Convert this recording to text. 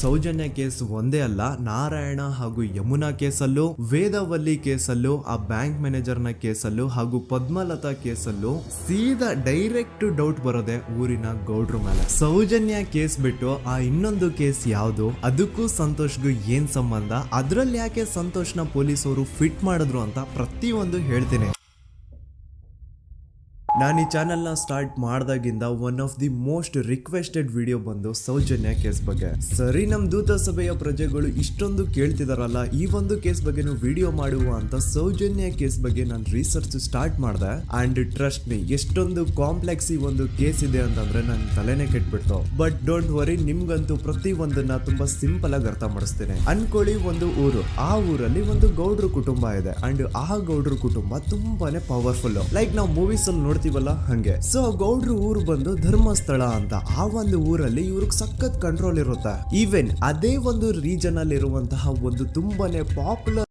Soujanya case ಒಂದೇ ಅಲ್ಲ, ನಾರಾಯಣ ಹಾಗೂ ಯಮುನಾ ಕೇಸಲ್ಲೂ, ವೇದವಲ್ಲಿ ಕೇಸಲ್ಲೂ, ಆ ಬ್ಯಾಂಕ್ ಮ್ಯಾನೇಜರ್ ನ ಕೇಸಲ್ಲೂ ಹಾಗೂ ಪದ್ಮಲತಾ ಕೇಸಲ್ಲೂ ಸೀದಾ ಡೈರೆಕ್ಟ್ ಡೌಟ್ ಬರೋದೆ ಊರಿನ ಗೌಡ್ರ ಮೇಲೆ. ಸೌಜನ್ಯ ಕೇಸ್ ಬಿಟ್ಟು ಆ ಇನ್ನೊಂದು ಕೇಸ್ ಯಾವುದು, ಅದಕ್ಕೂ ಸಂತೋಷ್ಗೂ ಏನ್ ಸಂಬಂಧ, ಅದ್ರಲ್ಲಿ ಯಾಕೆ ಸಂತೋಷ್ನ ಪೊಲೀಸರು ಫಿಟ್ ಮಾಡಿದ್ರು ಅಂತ ಪ್ರತಿಯೊಂದು ಹೇಳ್ತೀನಿ. ನಾನು ಈ ಚಾನೆಲ್ ನ ಸ್ಟಾರ್ಟ್ ಮಾಡ್ದಾಗಿಂದ one of the most requested video ಬಂದು ಸೌಜನ್ಯ ಕೇಸ್ ಬಗ್ಗೆ. ಸರಿ, ನಮ್ ದೂತ ಸಭೆಯ ಪ್ರಜೆಗಳು ಇಷ್ಟೊಂದು ಕೇಳ್ತಿದಾರಲ್ಲ, ಈ ಒಂದು ಕೇಸ್ ಬಗ್ಗೆ ವಿಡಿಯೋ ಮಾಡುವ ಅಂತ ಸೌಜನ್ಯ ಕೇಸ್ ಬಗ್ಗೆ ನಾನು ರಿಸರ್ಚ್ ಸ್ಟಾರ್ಟ್ ಮಾಡಿದೆ. ಅಂಡ್ ಟ್ರಸ್ಟ್ ಮೀ, ಎಷ್ಟೊಂದು ಕಾಂಪ್ಲೆಕ್ಸ್ ಈ ಒಂದು ಕೇಸ್ ಇದೆ ಅಂತಂದ್ರೆ ನನ್ ತಲೆನೇ ಕೆಟ್ಬಿಡ್ತು. ಬಟ್ ಡೋಂಟ್ ವರಿ, ನಿಮ್ಗಂತೂ ಪ್ರತಿ ಒಂದನ್ನ ತುಂಬಾ ಸಿಂಪಲ್ ಆಗಿ ಅರ್ಥ ಮಾಡಿಸ್ತೇನೆ. ಅನ್ಕೊಳ್ಳಿ, ಒಂದು ಊರು, ಆ ಊರಲ್ಲಿ ಒಂದು ಗೌಡ್ರ ಕುಟುಂಬ ಇದೆ. ಅಂಡ್ ಆ ಗೌಡ್ರ ಕುಟುಂಬ ತುಂಬಾನೇ ಪವರ್ಫುಲ್, ಲೈಕ್ ನಾವು ಮೂವೀಸ್ ಅಲ್ಲಿ ನೋಡ್ತೀವಲ್ಲ ಹಂಗೆ. ಸೊ ಗೌಡ್ರ ಊರು ಬಂದು ಧರ್ಮಸ್ಥಳ ಅಂತ. ಆ ಒಂದು ಊರಲ್ಲಿ ಇವ್ರಿಗೆ ಸಖತ್ ಕಂಟ್ರೋಲ್ ಇರುತ್ತೆ. ಈವನ್ ಅದೇ ಒಂದು ರೀಜನ್ ಅಲ್ಲಿ ಇರುವಂತಹ ಒಂದು ತುಂಬಾನೇ ಪಾಪ್ಯುಲರ್